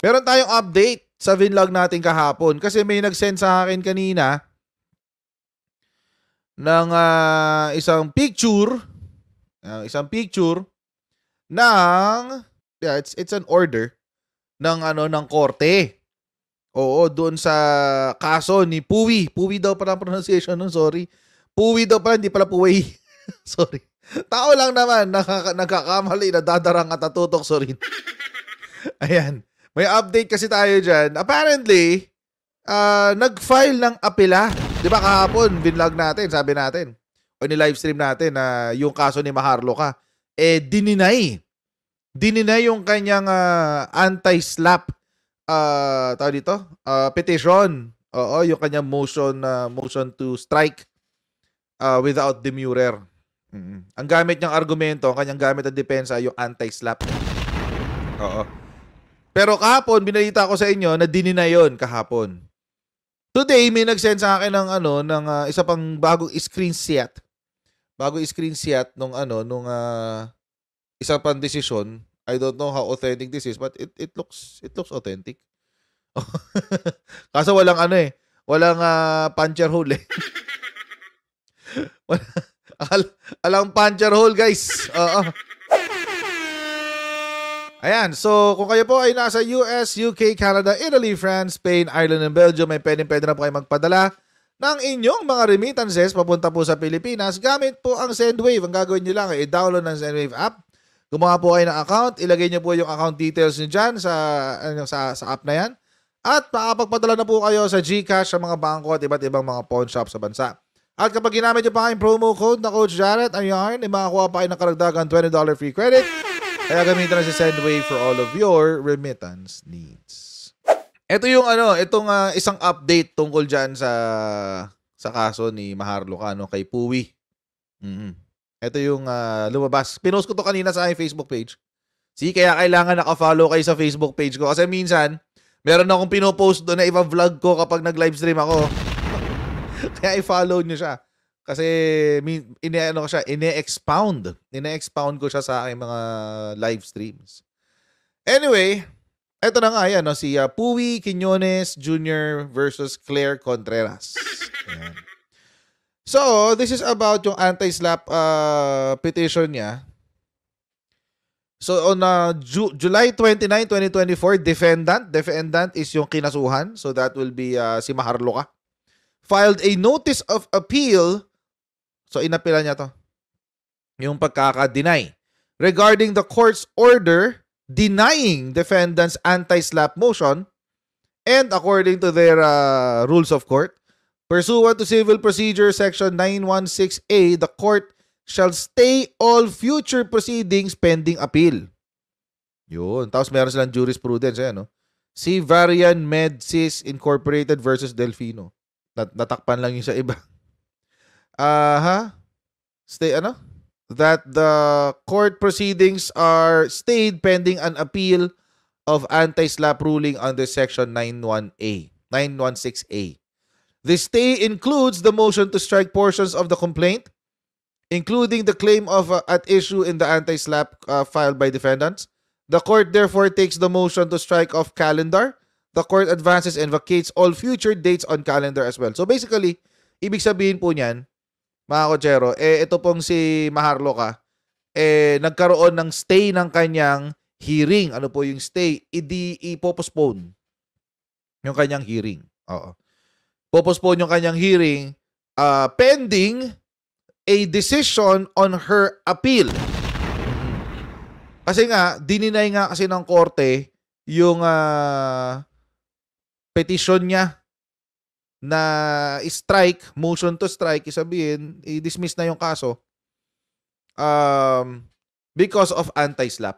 Meron tayong update sa vlog natin kahapon kasi may nag-send sa akin kanina ng isang picture ng it's an order ng ng korte. Oo, doon sa kaso ni Puwi. Puwi daw pala ang pronunciation nun, sorry. Puwi daw pala, hindi pala Puwi. Sorry. Tao lang naman, nagkakamali, nadadarang at natutok, sorry. Ayan. May update kasi tayo dyan. Apparently, nag-file ng apela. Di ba kahapon, binlog natin, sabi natin. O ni-livestream natin na yung kaso ni Maharlika. Dininay. Dininay yung kanyang anti-slap tawag dito, petition. Oo, yung kanyang motion to strike without demurrer. Ang gamit niyang argumento, ang kanyang gamit na depensa, yung anti-slap. Oo. Pero kahapon, binalita ko sa inyo na dininay yun kahapon. Today, may nag-send sa akin ng isa pang bagong screenshot. Bagong screenshot nung isa pang desisyon. I don't know how authentic this is, but it looks authentic. Kaso walang walang puncher hole eh. Alang puncher hole, guys. Ayan, so kung kayo po ay nasa US, UK, Canada, Italy, France, Spain, Ireland, and Belgium, may pwede na po kayo magpadala ng inyong mga remittances papunta po sa Pilipinas gamit po ang Sendwave. Ang gagawin nyo lang ay i-download ng Sendwave app. Gumawa po kayo ng account, ilagay niyo po yung account details niyo dyan sa app na yan. At makapagpadala na po kayo sa GCash, sa mga bangko at iba't ibang mga pawn shop sa bansa. At kapag ginamit niyo pa kayong promo code na Coach Jarrett, ayan, makakuha pa kayo ng karagdagan $20 free credit. Kaya gamitin na si Sendwave for all of your remittance needs. Ito yung itong isang update tungkol dyan sa kaso ni Maharlika kay Puwi. Ito yung lumabas. Pinost ko to kanina sa aking Facebook page. Kaya kailangan naka-follow kayo sa Facebook page ko. Kasi minsan, meron akong pinopost doon na iba-vlog ko kapag nag-livestream ako. Kaya i-follow nyo siya. Kasi ine-expound ko siya sa aking mga live streams. Anyway, ito na nga yan, si Puwi Quiñones Jr. versus Claire Contreras. Ayan. So, this is about yung anti-slap petition niya. So, on July 29, 2024, defendant is yung kinasuhan. So, that will be si Maharlika. Filed a notice of appeal. So, inapila niya to. Yung pagkaka-deny. Regarding the court's order denying defendant's anti-slap motion and according to their rules of court, pursuant to Civil Procedure Section 916A, the court shall stay all future proceedings pending appeal. Yun. Tapos meron silang jurisprudence. Si Varian Medsis Incorporated versus Delfino. Natakpan lang yung sa iba. That the court proceedings are stayed pending an appeal of anti-slap ruling under Section 916A. The stay includes the motion to strike portions of the complaint, including the claim of at issue in the anti-slap filed by defendants. The court therefore takes the motion to strike off calendar. The court advances and vacates all future dates on calendar as well. So basically, ibig sabihin po niyan, mga kotsero, ito pong si Maharlika, nagkaroon ng stay ng kanyang hearing. Ano po yung stay? I-postpone yung kanyang hearing. Oo. Popostpone yung kanyang hearing pending a decision on her appeal. Kasi nga, dininay nga kasi ng korte yung petition niya na strike, motion to strike, isabihin, i-dismiss na yung kaso because of anti-slap.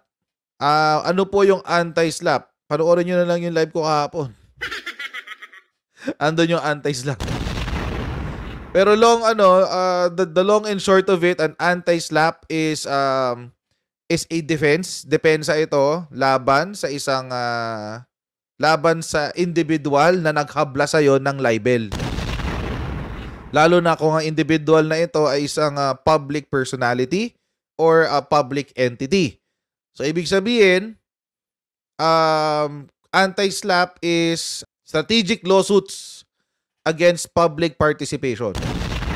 Ano po yung anti-slap? Panoorin nyo na lang yung live ko kahapon. Andun yung anti-slap. Pero the long and short of it, an anti-slap is a defense. Depensa ito laban sa isang laban sa individual na naghabla sa iyo ng libel. Lalo na kung ang individual na ito ay isang public personality or a public entity. So ibig sabihin, Anti-SLAPP is strategic lawsuits against public participation.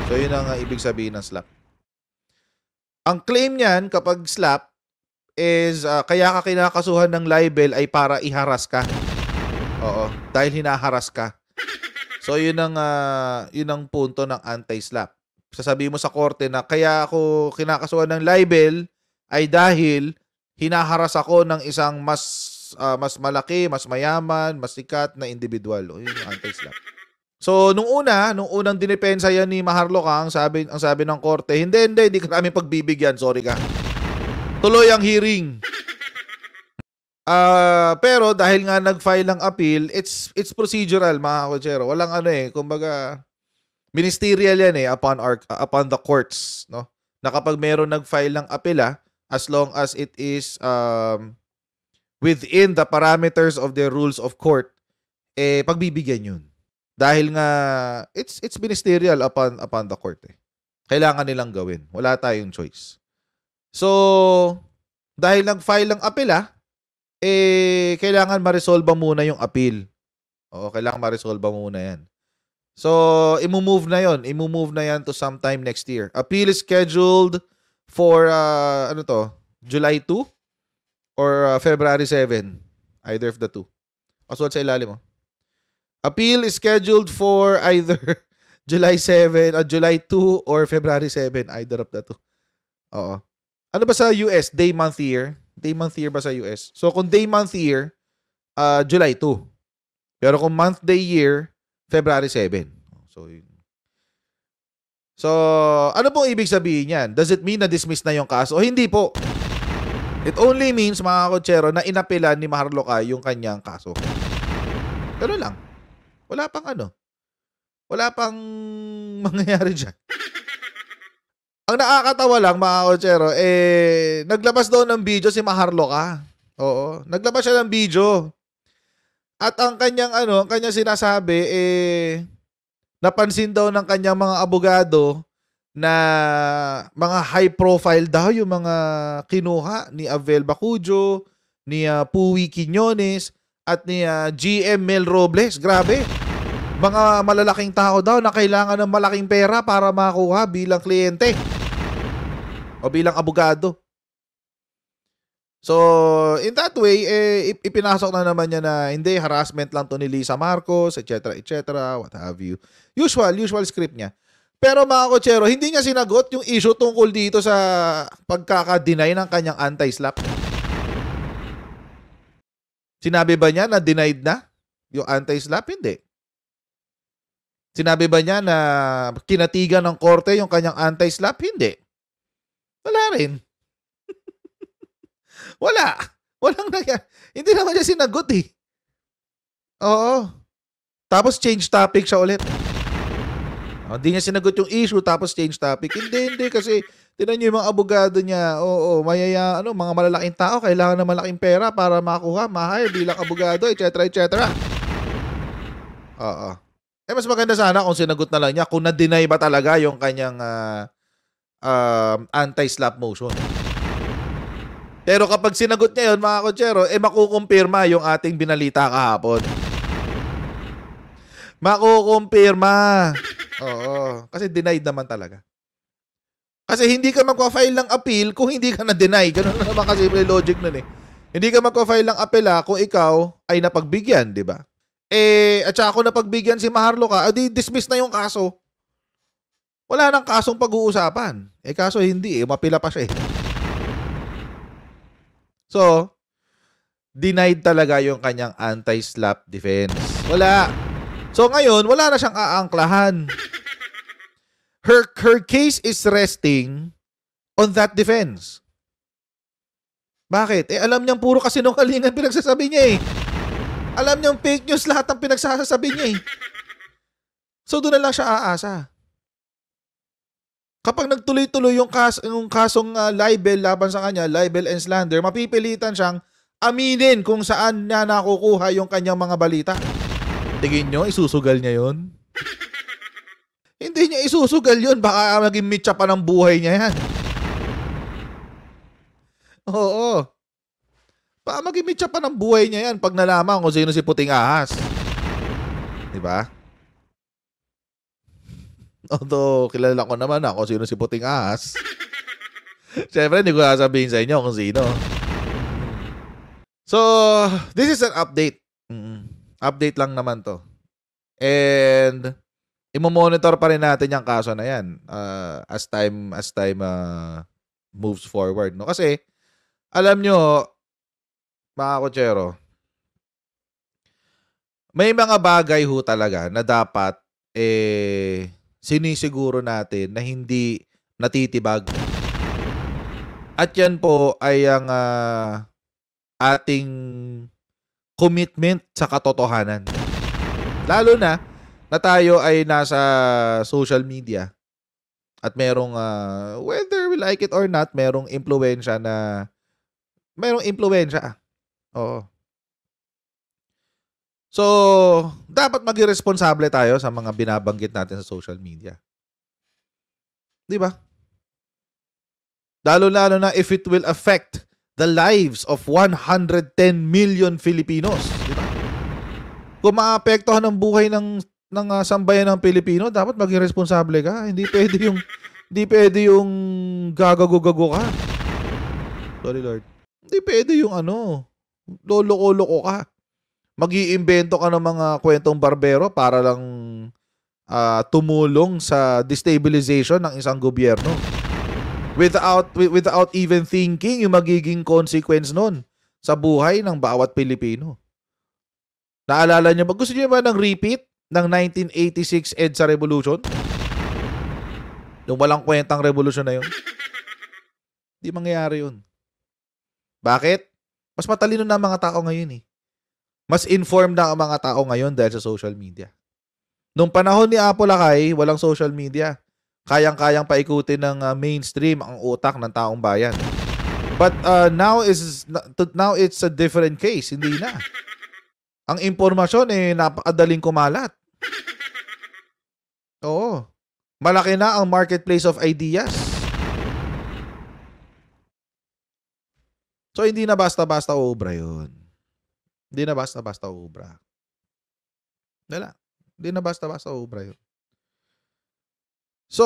So, yun ang ibig sabihin ng SLAPP. Ang claim niyan kapag SLAPP is kaya ka kinakasuhan ng libel ay para iharas ka. Oo, dahil hinaharas ka. So, yun ang punto ng anti-SLAPP. Sasabihin mo sa korte na kaya ako kinakasuhan ng libel ay dahil hinaharas ako ng isang mas malaki, mas mayaman, mas sikat na individual. O, yun yung anti-SLAPP. So, nung unang dinepensa yan ni Maharlika, ang sabi ng korte, hindi ka namin pagbibigyan, sorry ka. Tuloy ang hearing. Pero dahil nga nag-file ng appeal, it's procedural, mga kotsero. Walang kumbaga, ministerial yan upon the courts, no? Na kapag meron nag-file ng appeal, as long as it is within the parameters of the rules of court, pagbibigyan yun. Dahil nga, it's ministerial upon the court. Kailangan nilang gawin. Wala tayong choice. So, dahil nag-file ng appeal, kailangan ma-resolve muna yung appeal. Oo, kailangan ma-resolve muna yan. So, i-move na yan to sometime next year. Appeal is scheduled for, July 2 or February 7. Either of the two. Kasulat sa ilalim mo. Appeal is scheduled for either July 7 or July 2 or February 7. Either of the two. Oo. Ano ba sa US? Day, month, year? Day, month, year ba sa US? So, kung day, month, year, July 2. Pero kung month, day, year, February 7. So, ano pong ibig sabihin yan? Does it mean na dismiss na yung kaso? O hindi po. It only means, mga kotsero, na inapilan ni Maharlika yung kanyang kaso. Pero lang. Wala pang mangyayari dyan. Ang nakakatawa lang, mga kotsero, naglabas daw ng video si Maharlika. Oo. Naglabas siya ng video. At ang kanyang sinasabi, napansin daw ng kanyang mga abogado na mga high profile daw yung mga kinuha ni Abel Bacujo, ni Puwi Quiñones, at ni GM Mel Robles. Grabe. Mga malalaking tao daw na kailangan ng malaking pera para makuha bilang kliyente o bilang abogado. So, in that way, ipinasok na naman niya na hindi, harassment lang to ni Lisa Marcos, etc., what have you. Usual script niya. Pero mga kotsero, hindi niya sinagot yung issue tungkol dito sa pagkaka-deny ng kanyang anti-SLAPP. Sinabi ba niya na denied na yung anti-SLAPP? Hindi. Sinabi ba niya na kinatigan ng korte yung kanyang anti-SLAPP? Hindi. Wala rin. Walang nangyari. Hindi naman siya sinagot Oo. Tapos change topic siya ulit. Hindi niya sinagot yung issue tapos change topic. Hindi kasi tinan niyo yung mga abogado niya. Oo, mga malalaking tao kailangan ng malaking pera para makuha, ma-hire bilang abogado, etc. Oo. Mas maganda sana kung sinagot na lang niya kung na-deny ba talaga yung kanyang anti-SLAPP motion. Pero kapag sinagot niya yun, mga kotsero, makukumpirma yung ating binalita kahapon. Makukumpirma. Oo. Kasi denied naman talaga. Kasi hindi ka magpa-file ng appeal kung hindi ka na-deny. Ganun na naman kasi yung logic nun Hindi ka magpa-file ng appeal kung ikaw ay napagbigyan, di ba? At saka kung napagbigyan si Maharlika, dismiss na yung kaso. Wala nang kasong pag-uusapan. Kaso hindi mapila pa siya So, denied talaga yung kanyang anti-SLAPP defense. Wala. So ngayon, wala na siyang aangklahan. Her case is resting on that defense. Bakit? Alam niyang puro kasinungalingan pinagsasabi niya Alam niyang fake news lahat ng pinagsasabi niya So doon na lang siya aasa. Kapag nagtuloy-tuloy yung kasong libel laban sa kanya, libel and slander, mapipilitan siyang aminin kung saan niya nakukuha yung kanyang mga balita. Tingin nyo, isusugal niya yun? Hindi niya isusugal yun. Baka maging mitya pa ng buhay niya yan. Oo. Baka mag-imitsa pa ng buhay niya yan pag nalaman kung sino si Puting Ahas. Diba? Although, kilala ko naman kung sino si Puting Ahas. Siyempre, hindi ko sasabihin sa inyo kung sino. So, this is an update. Update lang naman to. And, imo-monitor pa rin natin yung kaso na yan as time moves forward. No? Kasi, alam nyo, mga kotsero, may mga bagay ho talaga na dapat sinisiguro natin na hindi natitibag. At yan po ay ang ating commitment sa katotohanan. Lalo na tayo ay nasa social media at merong whether we like it or not, merong impluwensya. Oo. So, dapat maging responsable tayo sa mga binabanggit natin sa social media. Di ba? Lalo na if it will affect the lives of 110 million Filipinos. Di ba? Kung maapektuhan ang buhay ng sambayan ng Pilipino, dapat maging responsable ka. Hindi pwede yung gagago-gago ka. Sorry, Lord. Hindi pwede yung loloko-loko ka. Mag-iimbento ka ng mga kwentong barbero para lang tumulong sa destabilization ng isang gobyerno. Without even thinking yung magiging consequence nun sa buhay ng bawat Pilipino. Naalala niyo ba? Gusto niyo ba ng repeat ng 1986 EDSA Revolution? Yung walang kwentang revolution na yun? Hindi mangyayari yun. Bakit? Mas matalino na ang mga tao ngayon eh. Mas informed na ang mga tao ngayon dahil sa social media. Nung panahon ni Apo Lakay, walang social media. Kayang-kayang paikutin ng mainstream ang utak ng taong bayan. But now it's a different case. Hindi na. Ang impormasyon napakadaling kumalat. Oo. Malaki na ang marketplace of ideas. So, hindi na basta-basta obra yun. Hindi na basta-basta obra. Wala. Hindi na basta-basta obra yun. So,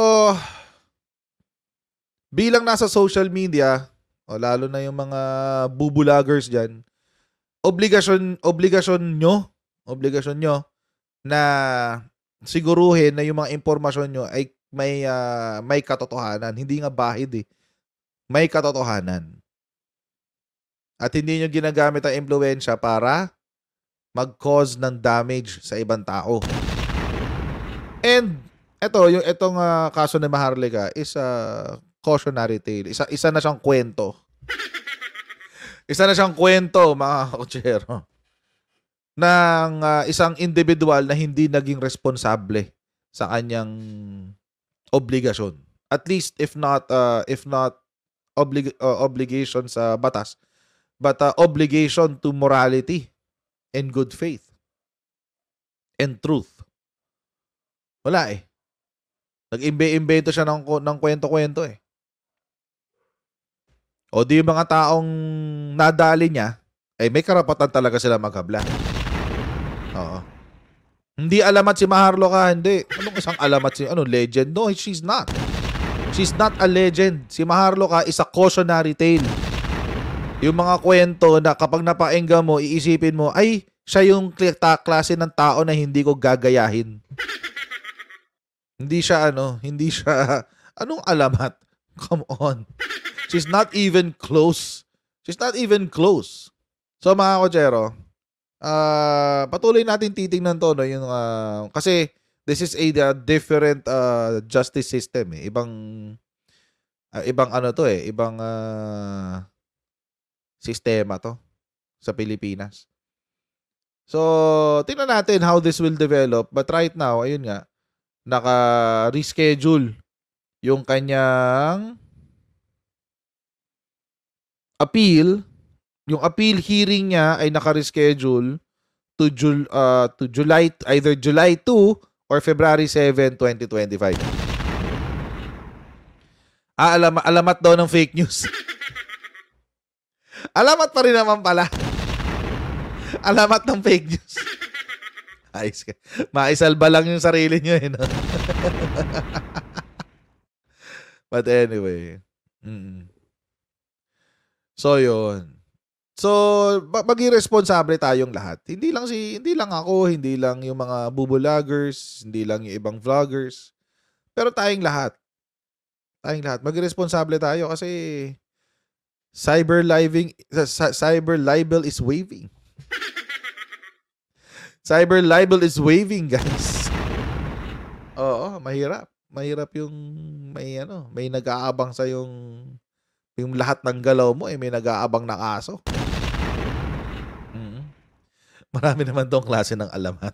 bilang nasa social media, lalo na yung mga bubulagers dyan, obligasyon nyo na siguruhin na yung mga impormasyon nyo ay may katotohanan. Hindi nga bahid eh. May katotohanan. At hindi nyo ginagamit ang impluwensya para mag-cause ng damage sa ibang tao. And itong kaso ni Maharlika is a cautionary tale. Isa na siyang kwento. Isa na siyang kwento, mga kotsero, ng isang individual na hindi naging responsable sa kanyang obligasyon. At least if not obligation sa batas, but obligation to morality and good faith and truth. Wala eh. Nag-imbento siya ng kwento-kwento eh. O di yung mga taong nadali niya, ay may karapatan talaga sila maghabla. Oo. Hindi alamat si Maharlika, hindi. Anong isang alamat legend? No, she's not. She's not a legend. Si Maharlika is a cautionary tale. Yung mga kwento na kapag napaengga mo, iisipin mo, ay, siya yung klase ng tao na hindi ko gagayahin. Hindi siya anong alamat? Come on. She's not even close. So mga kotsero, patuloy natin titingnan to, no? Yung, kasi this is a different justice system eh. Ibang sistema to sa Pilipinas. So, tingnan natin how this will develop. But right now, ayun nga, naka-reschedule yung kanyang appeal. Yung appeal hearing niya ay naka-reschedule to either July 2 or February 7, 2025. Alamat daw ng fake news. Alamat pa rin naman pala. Alamat ng fake news. Ayos ka. Maisalba lang yung sarili nyo eh. No? But anyway. So yun. So maging responsable tayong lahat. Hindi lang ako, hindi lang yung mga bubulagers, hindi lang yung ibang vloggers. Pero tayong lahat. Maging responsable tayo kasi cyber libel is waving. Cyber libel is waving, guys. Oo, mahirap. Mahirap yung may nag-aabang sa yung lahat ng galaw mo may nag-aabang na kaso. Marami naman tong klase ng alamat.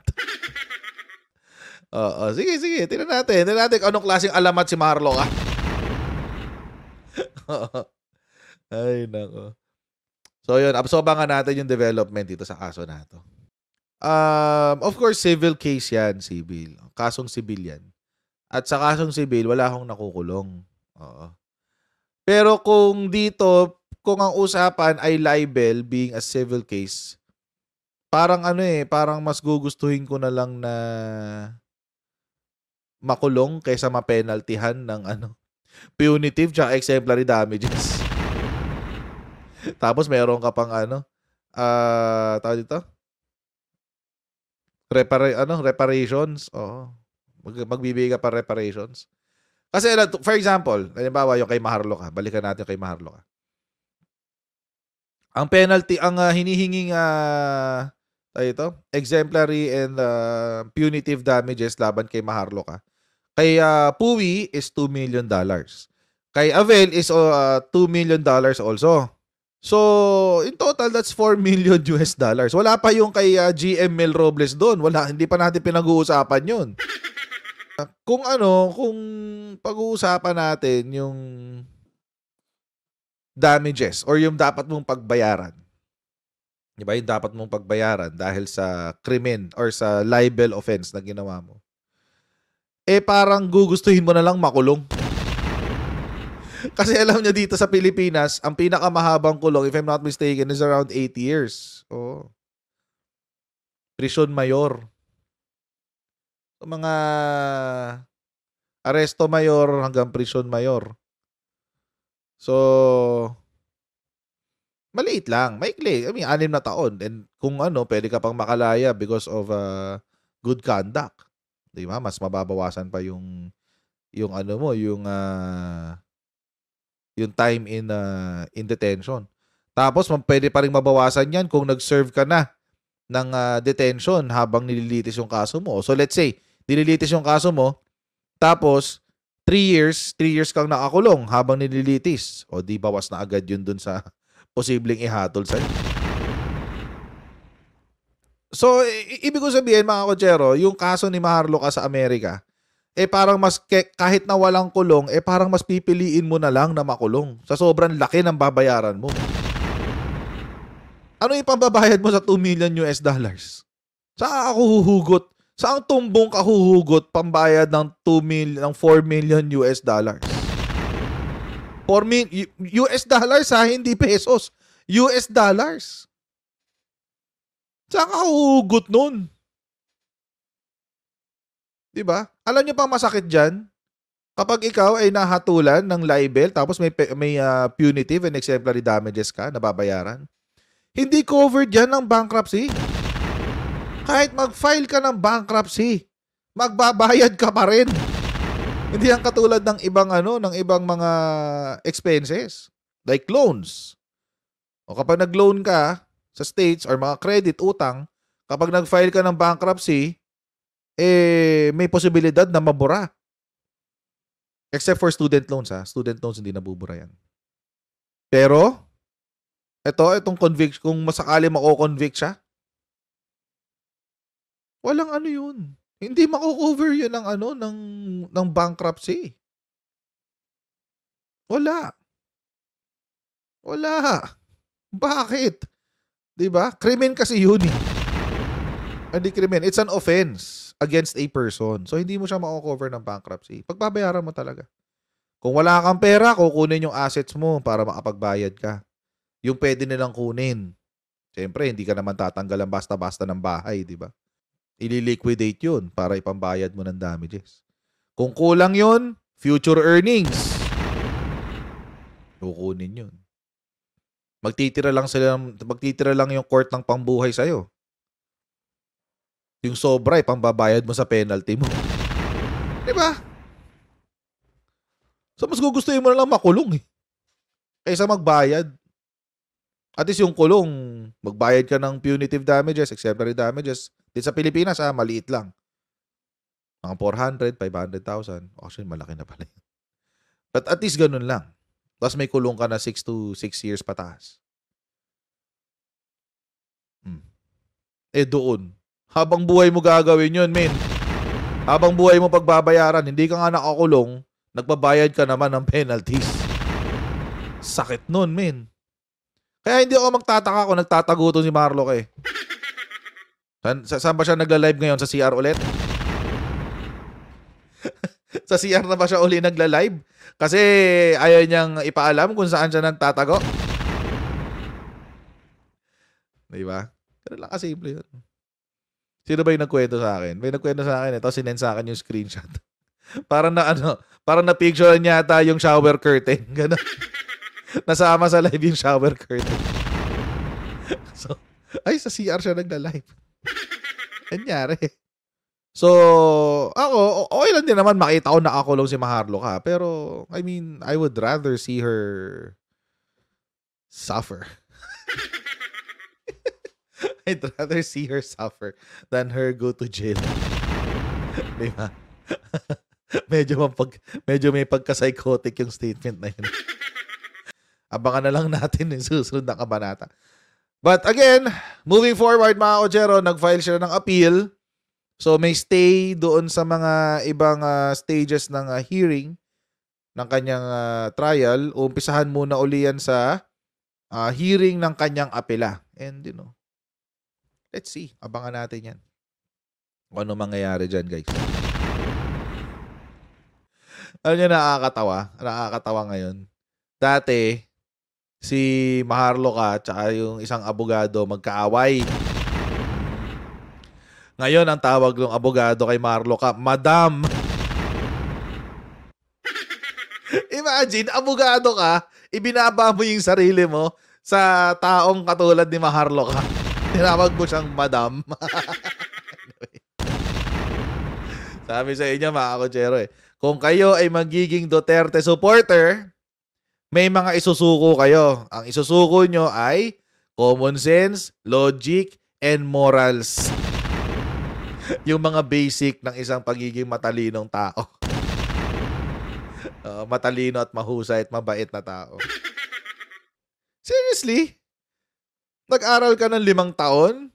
Oo, sige. Tingnan natin anong klaseng alamat si Marlo ka. Ay, nako. So, yun. Absorbangan natin yung development dito sa kaso na to. Of course, civil case yan, civil. Kasong civil yan. At sa kasong civil, wala akong nakukulong. Oo. Pero kung ang usapan ay libel being a civil case, parang parang mas gugustuhin ko na lang na makulong kaysa mapenaltihan ng punitive tsaka exemplary damages. Tapos meron ka pang tawag dito? Reparations. Oo. Magbibigay ka pa reparations. Kasi for example, halimbawa yung kay Maharlo ka. Balikan natin kay Maharlo ka. Ang penalty, ang hinihinging exemplary and punitive damages laban kay Maharlo ka. Kay Puwi is $2 million. Kay Avel is $2 million also. So, in total, that's $4 million. Wala pa yung kay GM Mel Robles doon. Hindi pa natin pinag-uusapan yun. Kung pag-uusapan natin yung damages or yung dapat mong pagbayaran. Diba? Yung dapat mong pagbayaran dahil sa krimen or sa libel offense na ginawa mo. Parang gugustuhin mo na lang makulong. Kasi alam nyo dito sa Pilipinas, ang pinakamahabang kulong, if I'm not mistaken, is around 8 years. Oh. Prison mayor. So, mga aresto mayor hanggang prison mayor. So, maliit lang. Maikli. 6 na taon. And kung pwede ka pang makalaya because of good conduct. Diba? Mas mababawasan pa yung time in detention. Tapos, pwede pa rin mabawasan yan kung nag-serve ka na ng detention habang nililitis yung kaso mo. So, let's say, nililitis yung kaso mo, tapos, 3 years kang nakakulong habang nililitis. O, di bawas na agad yun dun sa posibleng ihatol sa'yo. So, ibig ko sabihin, mga kotsero, yung kaso ni Maharlo ka sa Amerika, parang mas kahit na walang kulong, parang mas pipiliin mo na lang na makulong sa sobrang laki ng babayaran mo. Ano yung pambabayad mo sa $2 million? Saan ako huhugot? Saan tumbong ka huhugot pambayad ng $4 million? $4 ha, hindi pesos. US dollars. Saan ka huhugot nun? Diba? Alam nyo pang masakit dyan? Kapag ikaw ay nahatulan ng libel tapos may punitive and exemplary damages ka na babayaran, hindi covered yan ng bankruptcy. Kahit mag-file ka ng bankruptcy, magbabayad ka pa rin. Hindi yan katulad ng ibang mga expenses like loans. O kapag nag-loan ka sa states or mga credit, utang, kapag nag-file ka ng bankruptcy, may posibilidad na mabura. Except for student loans, ha. Student loans hindi nabubura yan. Pero, itong convict, kung masakali mako-convict siya, walang yun. Hindi mako-cover yun ng bankruptcy. Wala. Bakit? Diba? Krimen kasi yun eh. Hindi krimen. It's an offense against a person. So, hindi mo siya mako-cover ng bankruptcy. Pagbabayaran mo talaga. Kung wala kang pera, kukunin yung assets mo para makapagbayad ka. yung pwede nilang kunin. Siyempre, hindi ka naman tatanggalan basta-basta ng bahay, di ba? Ili-liquidate yun para ipambayad mo ng damages. Kung kulang yun, future earnings. Kukunin yun. Magtitira lang yung court ng pambuhay sa'yo. Yung sobra, pambabayad mo sa penalty mo. Di ba? So, mas gugustuhin mo na lang makulong kaysa magbayad. At least yung kulong, magbayad ka ng punitive damages, exemplary damages. Dito sa Pilipinas, maliit lang. Mga 400, 500,000. Actually, malaki na pala. But at least ganun lang. Tapos may kulong ka na 6 to 6 years pataas. Doon. Habang buhay mo gagawin yun, men. Habang buhay mo pagbabayaran, hindi ka nga nakakulong, nagbabayad ka naman ng penalties. Sakit nun, men. Kaya hindi ako magtataka kung nagtatago to si Marlock Saan ba siya nagla-live ngayon? Sa CR ulit? Sa CR na ba siya uli nagla-live? Kasi ayaw niyang ipaalam kung saan siya nagtatago. Diba? Ganun lang kasimple yun. Sino ba yung nagkwento sa akin? May nagkwento sa akin. Ito, sinend sa akin yung screenshot. Parang na picture niya ata yung shower curtain. Ganun. Nasama sa live yung shower curtain. So, sa CR siya nagla-live. Anyari. So, ako, okay lang din naman makita ko nakakulong si Maharlok Pero, I mean, I would rather see her suffer. I'd rather see her suffer than her go to jail. Diba? medyo may pagka-psychotic yung statement na yun. Abangan na lang natin yung susunod na kabanata. But again, moving forward mga Ojero, nag-file siya ng appeal. So may stay doon sa mga ibang stages ng hearing ng kanyang trial. Umpisahan muna uli yan sa hearing ng kanyang apela. And let's see. Abangan natin yan. Kung ano mangyayari dyan, guys. Alam niyo, nakakatawa ngayon. Dati, si Maharlok tsaka yung isang abogado magkaaway. Ngayon, ang tawag ng abogado kay Maharlok Madam. Imagine, abogado ka, ibinaba mo yung sarili mo sa taong katulad ni Maharlok Tinawag mo siyang Madam. Sabi sa inyo, mga Kochero kung kayo ay magiging Duterte supporter, may mga isusuko kayo. Ang isusuko nyo ay common sense, logic, and morals. Yung mga basic ng isang pagiging matalinong tao. Matalino at mahusay at mabait na tao. Seriously? Nag-aral ka ng 5 taon?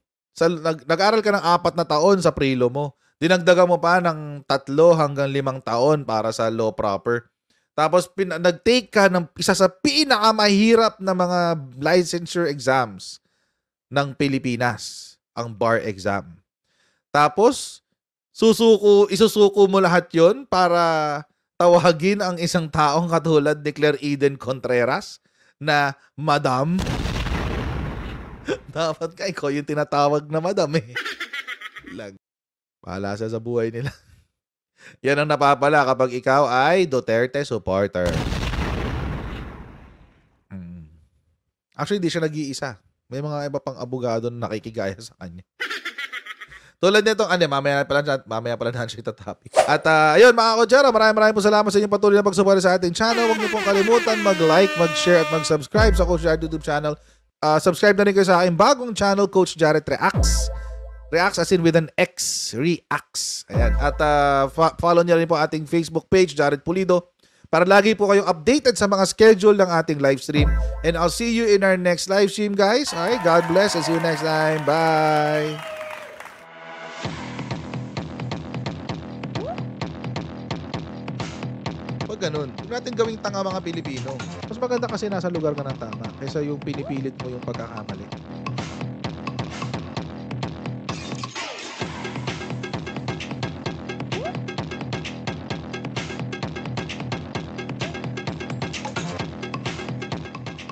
Nag-aral ka ng 4 na taon sa prelo mo. Dinagdagan mo pa ng 3 hanggang 5 taon para sa law proper. Tapos nag-take ka ng isa sa pinakamahirap na mga licensure exams ng Pilipinas, ang bar exam. Tapos isusuko mo lahat 'yon para tawagin ang isang taong katulad ni Claire Eden Contreras na Madam. Dapat ka ikaw yung tinatawag na Madam Bahala sa buhay nila. Yan ang napapala kapag ikaw ay Duterte supporter. Actually, hindi siya nag-iisa. May mga iba pang abogado na nakikigaya sa kanya. Tulad nitong, mamaya pala na siya topic. At ayun mga Kochero, maraming po salamat sa inyong patuloy na pagsuporta sa ating channel. Huwag niyo pong kalimutan mag-like, mag-share at mag-subscribe sa Coach Jared YouTube channel. Subscribe na rin kayo sa aking bagong channel, Coach Jared Reacts. Reacts as in with an X. Reacts. Ayan. At follow niyo rin po ating Facebook page, Jared Pulido, para lagi po kayong updated sa mga schedule ng ating live stream. And I'll see you in our next live stream, guys. Alright, God bless and see you next time. Bye! Pag ganun, huwag natin gawing tanga mga Pilipino. Mas maganda kasi nasa lugar ka ng tama kaysa yung pinipilit mo yung pagkakamali.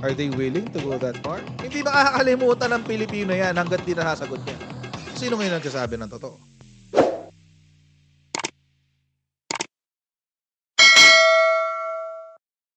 Are they willing to go that far? Hindi makakalimutan ng Pilipino yan hanggat di nasasagot niya. Sino ngayon nagsasabi ng totoo?